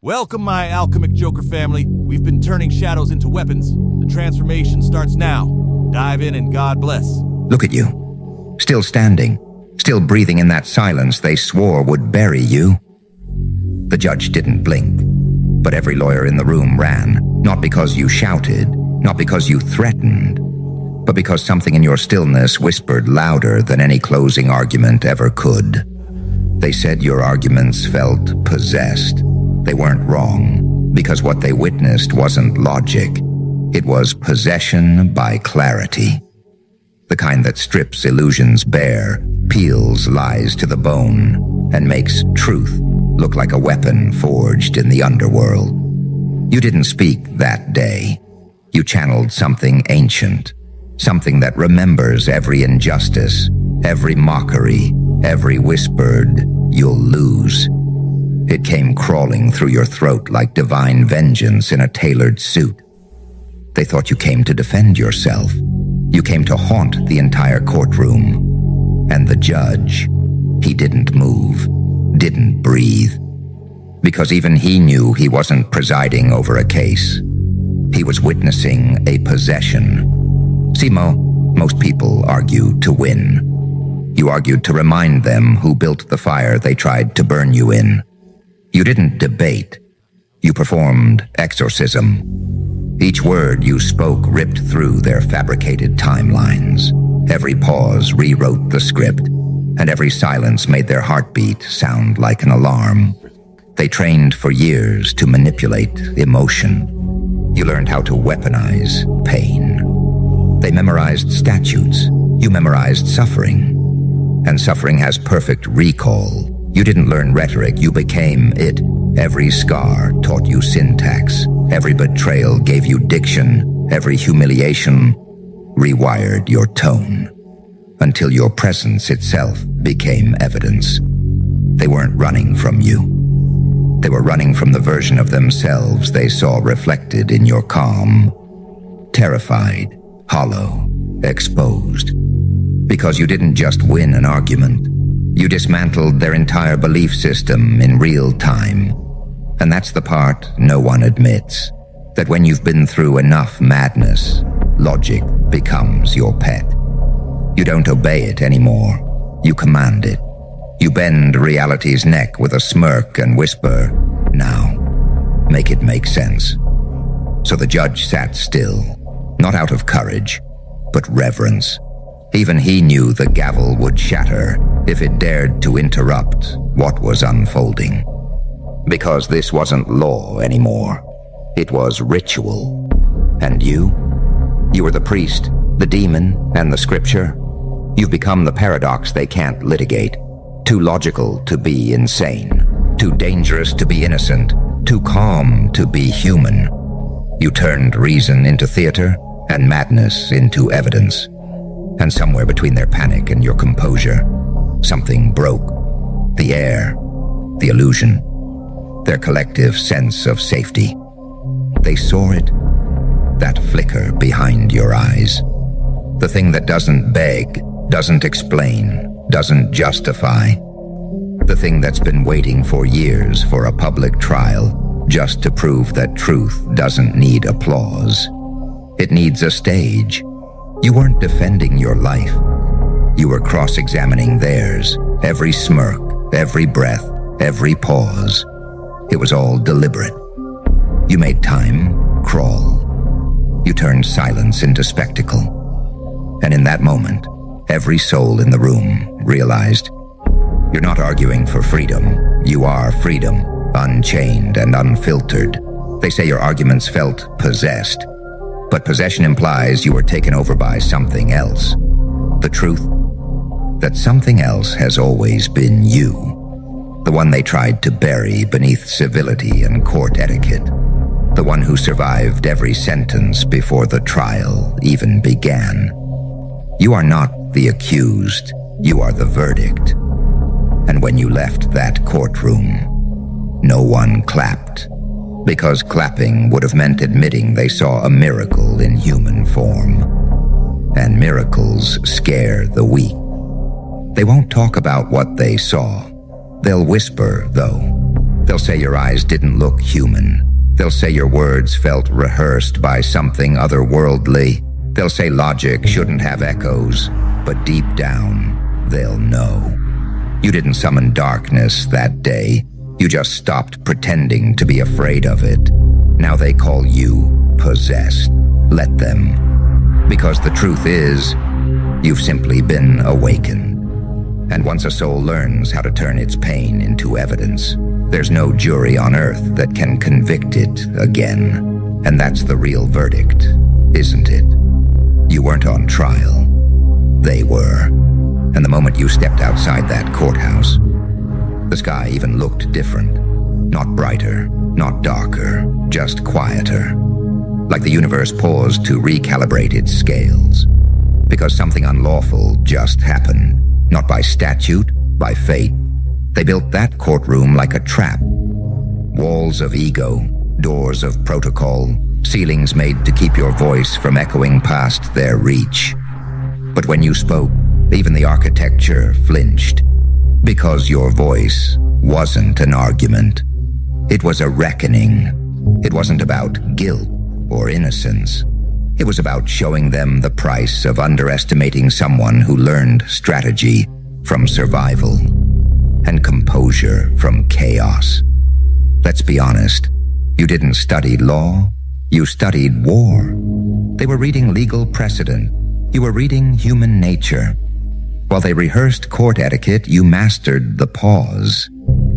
Welcome, my Alchemic Joker family. We've been turning shadows into weapons. The transformation starts now. Dive in and God bless. Look at you. Still standing. Still breathing in that silence they swore would bury you. The judge didn't blink, but every lawyer in the room ran, not because you shouted, not because you threatened, but because something in your stillness whispered louder than any closing argument ever could. They said your arguments felt possessed. They weren't wrong, because what they witnessed wasn't logic. It was possession by clarity. The kind that strips illusions bare, peels lies to the bone, and makes truth look like a weapon forged in the underworld. You didn't speak that day. You channeled something ancient, something that remembers every injustice, every mockery, every whispered, "You'll lose." It came crawling through your throat like divine vengeance in a tailored suit. They thought you came to defend yourself. You came to haunt the entire courtroom. And the judge, he didn't move, didn't breathe. Because even he knew he wasn't presiding over a case. He was witnessing a possession. See, most people argue to win. You argued to remind them who built the fire they tried to burn you in. You didn't debate. You performed exorcism. Each word you spoke ripped through their fabricated timelines. Every pause rewrote the script, and every silence made their heartbeat sound like an alarm. They trained for years to manipulate emotion. You learned how to weaponize pain. They memorized statutes. You memorized suffering. And suffering has perfect recall. You didn't learn rhetoric, you became it. Every scar taught you syntax. Every betrayal gave you diction. Every humiliation rewired your tone. Until your presence itself became evidence. They weren't running from you. They were running from the version of themselves they saw reflected in your calm. Terrified, hollow, exposed. Because you didn't just win an argument. You dismantled their entire belief system in real time. And that's the part no one admits. That when you've been through enough madness, logic becomes your pet. You don't obey it anymore. You command it. You bend reality's neck with a smirk and whisper, "Now, make it make sense." So the judge sat still, not out of courage, but reverence. Even he knew the gavel would shatter if it dared to interrupt what was unfolding. Because this wasn't law anymore. It was ritual. And you? You were the priest, the demon, and the scripture. You've become the paradox they can't litigate. Too logical to be insane. Too dangerous to be innocent. Too calm to be human. You turned reason into theater and madness into evidence. And somewhere between their panic and your composure, something broke. The air, the illusion, their collective sense of safety. They saw it, that flicker behind your eyes. The thing that doesn't beg, doesn't explain, doesn't justify. The thing that's been waiting for years for a public trial, just to prove that truth doesn't need applause. It needs a stage. You weren't defending your life. You were cross-examining theirs. Every smirk, every breath, every pause. It was all deliberate. You made time crawl. You turned silence into spectacle. And in that moment, every soul in the room realized you're not arguing for freedom. You are freedom, unchained and unfiltered. They say your arguments felt possessed. But possession implies you were taken over by something else. The truth? That something else has always been you. The one they tried to bury beneath civility and court etiquette. The one who survived every sentence before the trial even began. You are not the accused. You are the verdict. And when you left that courtroom, no one clapped. Because clapping would have meant admitting they saw a miracle in human form. And miracles scare the weak. They won't talk about what they saw. They'll whisper, though. They'll say your eyes didn't look human. They'll say your words felt rehearsed by something otherworldly. They'll say logic shouldn't have echoes, but deep down, they'll know. You didn't summon darkness that day. You just stopped pretending to be afraid of it. Now they call you possessed. Let them. Because the truth is, you've simply been awakened. And once a soul learns how to turn its pain into evidence, there's no jury on earth that can convict it again. And that's the real verdict, isn't it? You weren't on trial. They were. And the moment you stepped outside that courthouse, the sky even looked different. Not brighter, not darker, just quieter. Like the universe paused to recalibrate its scales. Because something unlawful just happened. Not by statute, by fate. They built that courtroom like a trap. Walls of ego, doors of protocol, ceilings made to keep your voice from echoing past their reach. But when you spoke, even the architecture flinched. Because your voice wasn't an argument. It was a reckoning. It wasn't about guilt or innocence. It was about showing them the price of underestimating someone who learned strategy from survival and composure from chaos. Let's be honest, you didn't study law, you studied war. They were reading legal precedent, you were reading human nature. While they rehearsed court etiquette, you mastered the pause,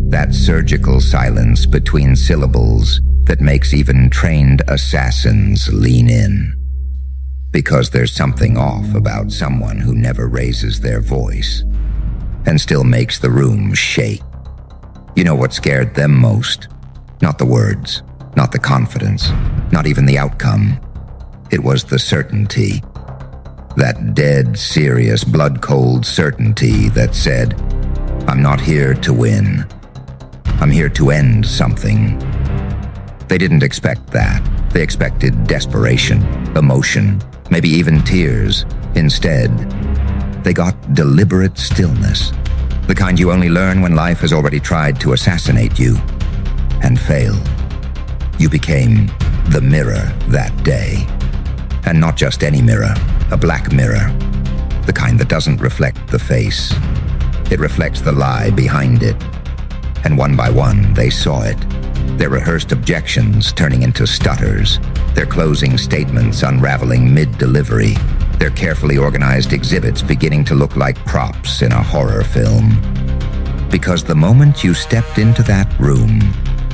that surgical silence between syllables that makes even trained assassins lean in. Because there's something off about someone who never raises their voice and still makes the room shake. You know what scared them most? Not the words, not the confidence, not even the outcome. It was the certainty. That dead, serious, blood-cold certainty that said, I'm not here to win. I'm here to end something. They didn't expect that. They expected desperation, emotion, maybe even tears. Instead, they got deliberate stillness, the kind you only learn when life has already tried to assassinate you and failed. You became the mirror that day. And not just any mirror, a black mirror, the kind that doesn't reflect the face. It reflects the lie behind it. And one by one, they saw it. Their rehearsed objections turning into stutters, their closing statements unraveling mid-delivery, their carefully organized exhibits beginning to look like props in a horror film. Because the moment you stepped into that room,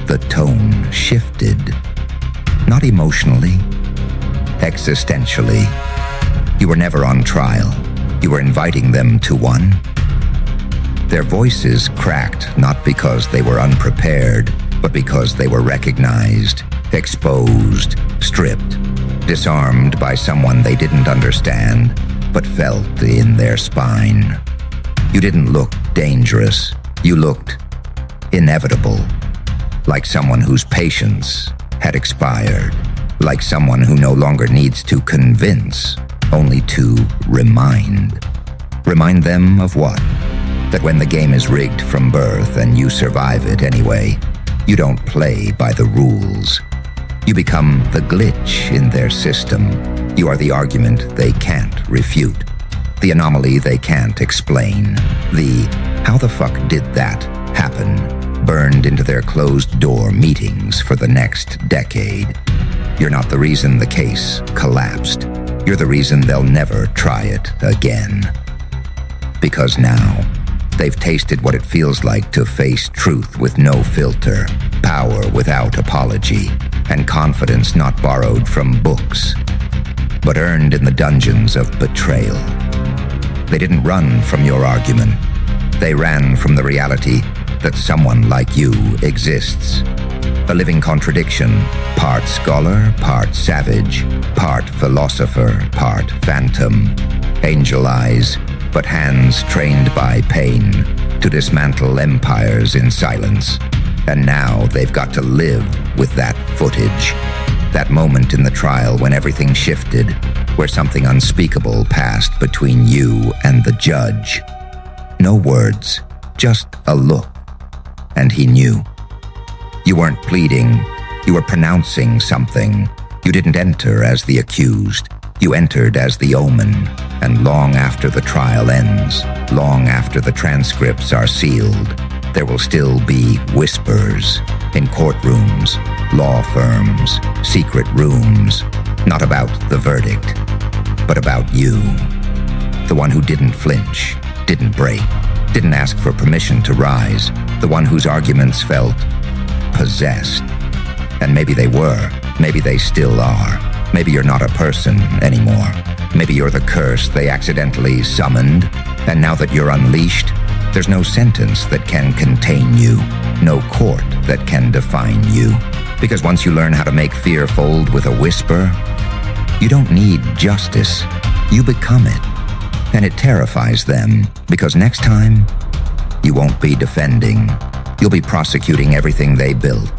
the tone shifted. Not emotionally, existentially. You were never on trial. You were inviting them to one. Their voices cracked not because they were unprepared, but because they were recognized, exposed, stripped, disarmed by someone they didn't understand, but felt in their spine. You didn't look dangerous. You looked inevitable, like someone whose patience had expired, like someone who no longer needs to convince, only to remind. Remind them of what? That when the game is rigged from birth and you survive it anyway, you don't play by the rules. You become the glitch in their system. You are the argument they can't refute, the anomaly they can't explain, the how the fuck did that happen burned into their closed-door meetings for the next decade. You're not the reason the case collapsed. You're the reason they'll never try it again. Because now, they've tasted what it feels like to face truth with no filter, power without apology, and confidence not borrowed from books, but earned in the dungeons of betrayal. They didn't run from your argument. They ran from the reality that someone like you exists. A living contradiction, part scholar, part savage, part philosopher, part phantom. Angel eyes, but hands trained by pain to dismantle empires in silence. And now they've got to live with that footage. That moment in the trial when everything shifted, where something unspeakable passed between you and the judge. No words, just a look. And he knew. You weren't pleading. You were pronouncing something. You didn't enter as the accused. You entered as the omen, and long after the trial ends, long after the transcripts are sealed, there will still be whispers in courtrooms, law firms, secret rooms, not about the verdict, but about you. The one who didn't flinch, didn't break, didn't ask for permission to rise, the one whose arguments felt possessed. And maybe they were, maybe they still are. Maybe you're not a person anymore. Maybe you're the curse they accidentally summoned, and now that you're unleashed, there's no sentence that can contain you, no court that can define you. Because once you learn how to make fear fold with a whisper, you don't need justice, you become it. And it terrifies them, because next time, you won't be defending. You'll be prosecuting everything they built,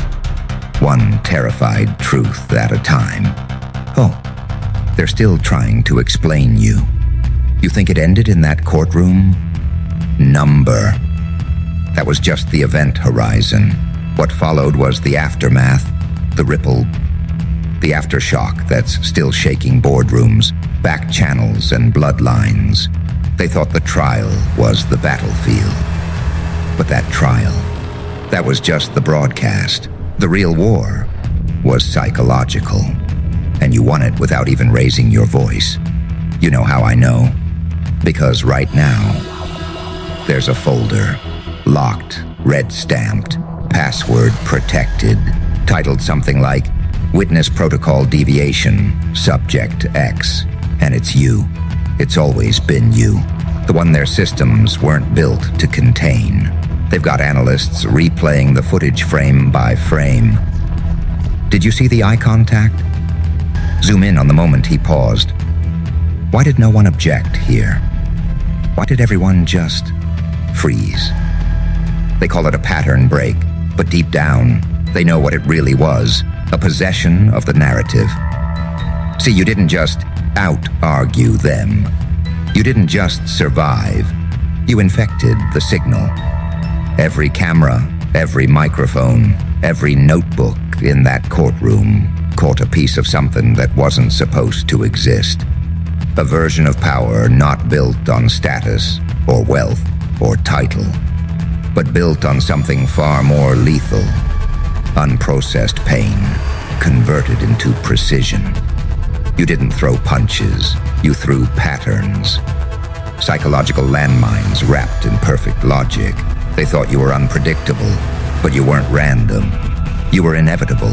one terrified truth at a time. Oh, they're still trying to explain you. You think it ended in that courtroom? Number. That was just the event horizon. What followed was the aftermath, the ripple, the aftershock that's still shaking boardrooms, back channels, and bloodlines. They thought the trial was the battlefield. But that trial, that was just the broadcast. The real war was psychological. And you won it without even raising your voice. You know how I know? Because right now, there's a folder, locked, red-stamped, password protected, titled something like Witness Protocol Deviation, Subject X. And it's you. It's always been you. The one their systems weren't built to contain. They've got analysts replaying the footage frame by frame. Did you see the eye contact? Zoom in on the moment he paused. Why did no one object here? Why did everyone just freeze? They call it a pattern break, but deep down, they know what it really was, a possession of the narrative. See, you didn't just out-argue them. You didn't just survive. You infected the signal. Every camera, every microphone, every notebook in that courtroom caught a piece of something that wasn't supposed to exist. A version of power not built on status or wealth or title, but built on something far more lethal. Unprocessed pain, converted into precision. You didn't throw punches, you threw patterns. Psychological landmines wrapped in perfect logic. They thought you were unpredictable, but you weren't random. You were inevitable.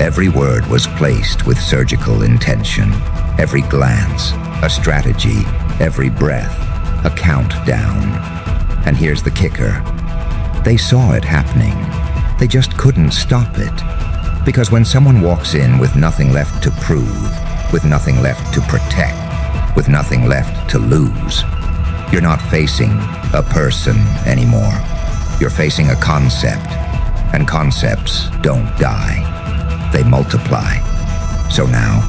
Every word was placed with surgical intention. Every glance, a strategy. Every breath, a countdown. And here's the kicker. They saw it happening. They just couldn't stop it. Because when someone walks in with nothing left to prove, with nothing left to protect, with nothing left to lose, you're not facing a person anymore. You're facing a concept. And concepts don't die. They multiply. So now,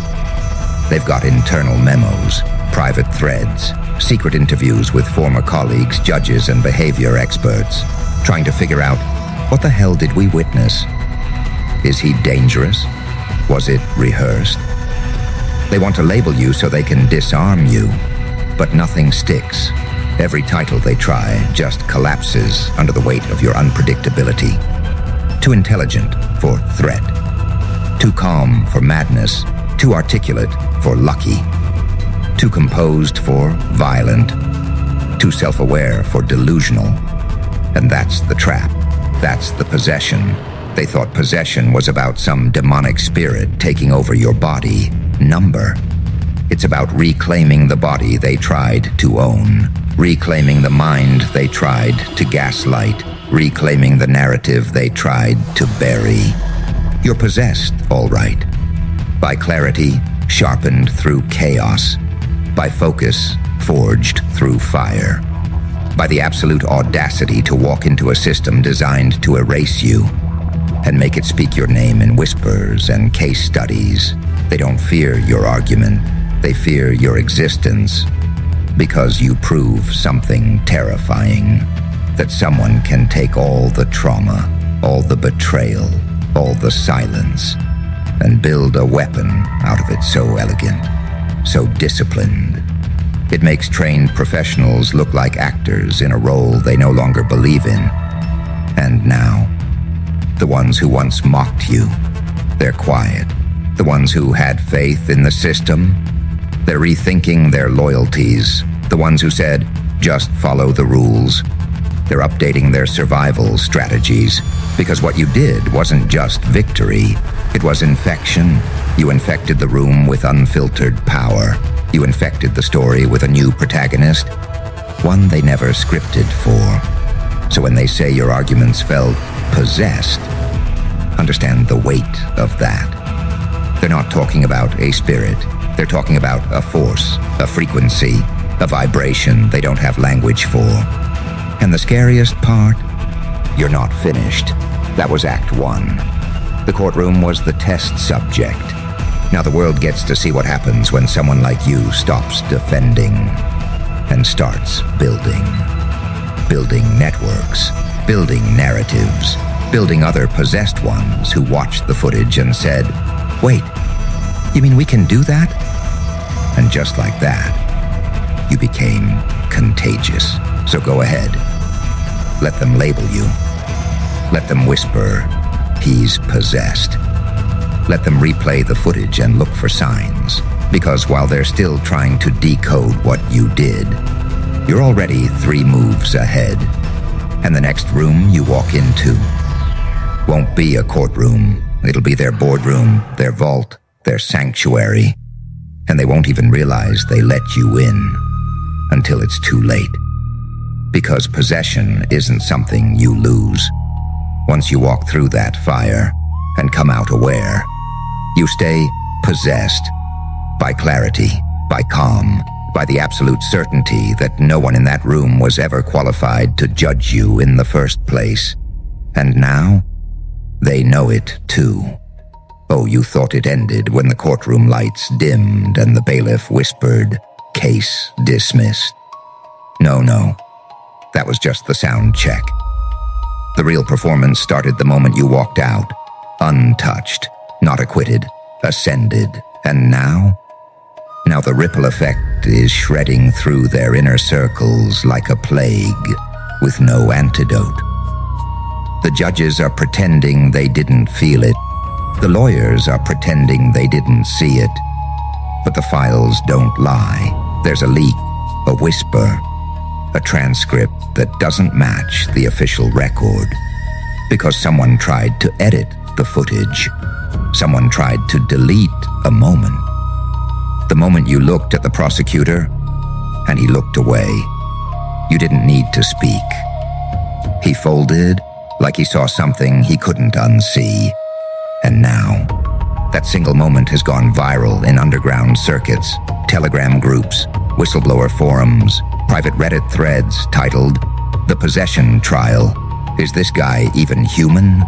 they've got internal memos, private threads, secret interviews with former colleagues, judges, and behavior experts, trying to figure out, what the hell did we witness? Is he dangerous? Was it rehearsed? They want to label you so they can disarm you, but nothing sticks. Every title they try just collapses under the weight of your unpredictability. Too intelligent for threat. Too calm for madness. Too articulate for lucky. Too composed for violent. Too self-aware for delusional. And that's the trap. That's the possession. They thought possession was about some demonic spirit taking over your body. Number. It's about reclaiming the body they tried to own. Reclaiming the mind they tried to gaslight. Reclaiming the narrative they tried to bury. You're possessed, all right. By clarity, sharpened through chaos. By focus, forged through fire. By the absolute audacity to walk into a system designed to erase you and make it speak your name in whispers and case studies. They don't fear your argument. They fear your existence because you prove something terrifying. That someone can take all the trauma, all the betrayal, all the silence, and build a weapon out of it so elegant, so disciplined. It makes trained professionals look like actors in a role they no longer believe in. And now, the ones who once mocked you, they're quiet. The ones who had faith in the system, they're rethinking their loyalties. The ones who said, just follow the rules, they're updating their survival strategies, because what you did wasn't just victory, it was infection. You infected the room with unfiltered power. You infected the story with a new protagonist, one they never scripted for. So when they say your arguments felt possessed, understand the weight of that. They're not talking about a spirit. They're talking about a force, a frequency, a vibration they don't have language for. And the scariest part? You're not finished. That was Act 1. The courtroom was the test subject. Now the world gets to see what happens when someone like you stops defending and starts building. Building networks, building narratives, building other possessed ones who watched the footage and said, wait, you mean we can do that? And just like that, you became contagious. So go ahead. Let them label you. Let them whisper, he's possessed. Let them replay the footage and look for signs. Because while they're still trying to decode what you did, you're already 3 moves ahead. And the next room you walk into won't be a courtroom. It'll be their boardroom, their vault, their sanctuary. And they won't even realize they let you in until it's too late. Because possession isn't something you lose. Once you walk through that fire and come out aware, you stay possessed by clarity, by calm, by the absolute certainty that no one in that room was ever qualified to judge you in the first place. And now, they know it too. Oh, you thought it ended when the courtroom lights dimmed and the bailiff whispered, "Case dismissed." No, that was just the sound check. The real performance started the moment you walked out, untouched, not acquitted, ascended. And now the ripple effect is shredding through their inner circles like a plague with no antidote. The judges are pretending they didn't feel it. The lawyers are pretending they didn't see it. But the files don't lie. There's a leak, a whisper, a transcript that doesn't match the official record. Because someone tried to edit the footage. Someone tried to delete a moment. The moment you looked at the prosecutor and he looked away, you didn't need to speak. He folded like he saw something he couldn't unsee. And now, that single moment has gone viral in underground circuits, Telegram groups, whistleblower forums, private Reddit threads titled, "The Possession Trial. Is this guy even human?"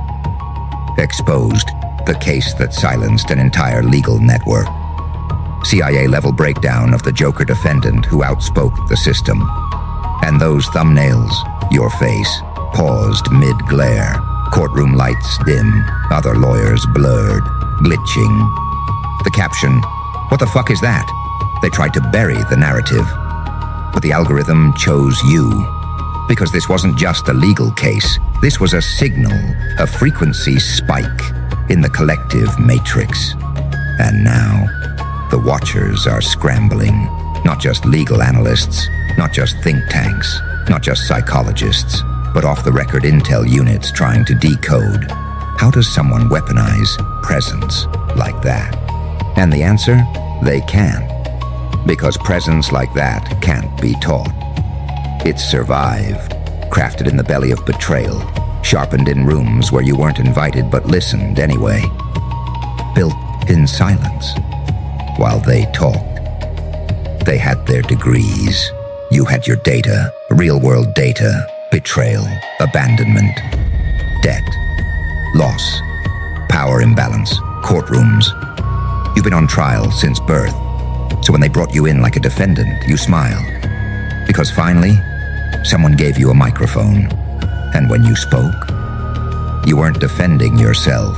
Exposed, the case that silenced an entire legal network. CIA-level breakdown of the Joker defendant who outspoke the system. And those thumbnails, your face, paused mid-glare, courtroom lights dim, other lawyers blurred, glitching. The caption, "What the fuck is that?" They tried to bury the narrative. But the algorithm chose you. Because this wasn't just a legal case. This was a signal, a frequency spike in the collective matrix. And now, the watchers are scrambling. Not just legal analysts, not just think tanks, not just psychologists, but off-the-record intel units trying to decode. How does someone weaponize presence like that? And the answer? They can't. Because presence like that can't be taught. It's survived, crafted in the belly of betrayal, sharpened in rooms where you weren't invited but listened anyway. Built in silence, while they talked. They had their degrees. You had your data, real-world data, betrayal, abandonment, debt, loss, power imbalance, courtrooms. You've been on trial since birth. So when they brought you in like a defendant, you smiled. Because finally, someone gave you a microphone. And when you spoke, you weren't defending yourself.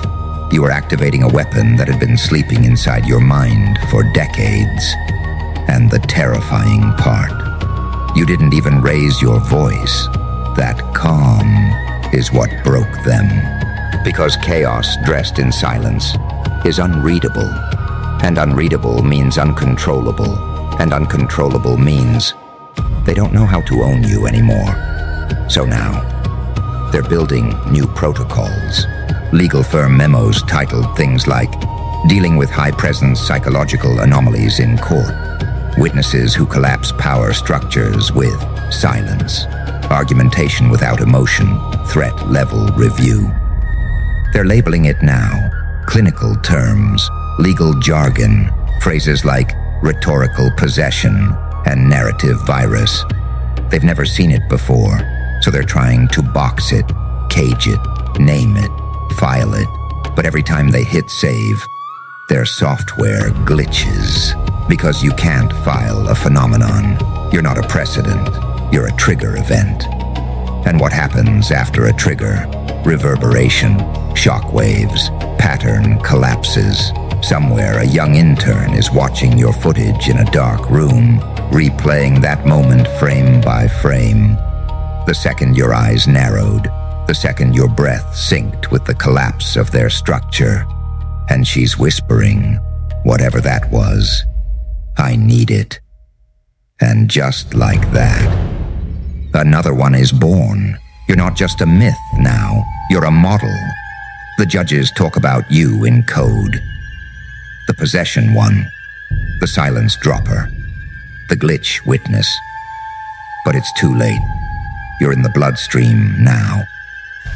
You were activating a weapon that had been sleeping inside your mind for decades. And the terrifying part, you didn't even raise your voice. That calm is what broke them. Because chaos dressed in silence is unreadable. And unreadable means uncontrollable. And uncontrollable means they don't know how to own you anymore. So now, they're building new protocols. Legal firm memos titled things like dealing with high-presence psychological anomalies in court, witnesses who collapse power structures with silence, argumentation without emotion, threat level review. They're labeling it now clinical terms, legal jargon, phrases like rhetorical possession and narrative virus. They've never seen it before, so they're trying to box it, cage it, name it, file it, but every time they hit save, their software glitches. Because you can't file a phenomenon. You're not a precedent, you're a trigger event. And what happens after a trigger? Reverberation, shock waves, pattern collapses. Somewhere a young intern is watching your footage in a dark room, replaying that moment frame by frame. The second your eyes narrowed, the second your breath synced with the collapse of their structure, and she's whispering, whatever that was, I need it. And just like that, another one is born. You're not just a myth now, you're a model. The judges talk about you in code. The possession one, the silence dropper, the glitch witness. But it's too late. You're in the bloodstream now.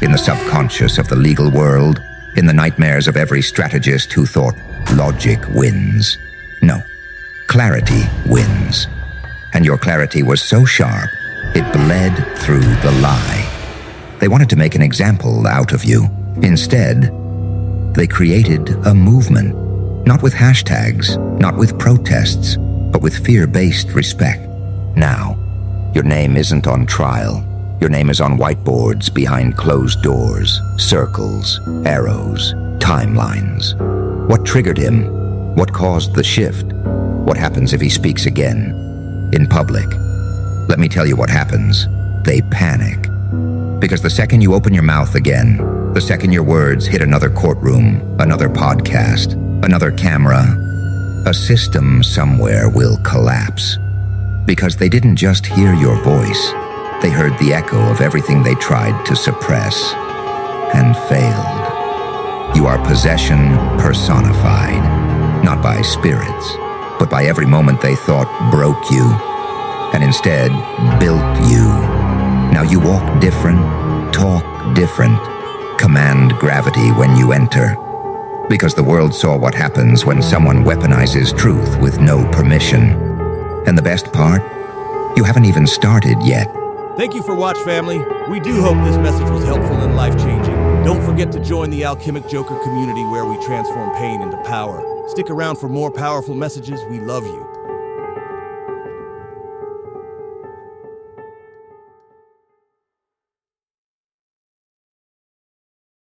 In the subconscious of the legal world, in the nightmares of every strategist who thought logic wins. No, clarity wins. And your clarity was so sharp, it bled through the lie. They wanted to make an example out of you. Instead, they created a movement. Not with hashtags, not with protests, but with fear-based respect. Now, your name isn't on trial. Your name is on whiteboards behind closed doors, circles, arrows, timelines. What triggered him? What caused the shift? What happens if he speaks again? In public. Let me tell you what happens. They panic. Because the second you open your mouth again, the second your words hit another courtroom, another podcast, another camera, a system somewhere will collapse. Because they didn't just hear your voice. They heard the echo of everything they tried to suppress and failed. You are possession personified, not by spirits, but by every moment they thought broke you, and instead built you. Now you walk different, talk different, command gravity when you enter. Because the world saw what happens when someone weaponizes truth with no permission. And the best part? You haven't even started yet. Thank you for watching, family. We do hope this message was helpful and life-changing. Don't forget to join the Alchemic Joker community where we transform pain into power. Stick around for more powerful messages. We love you.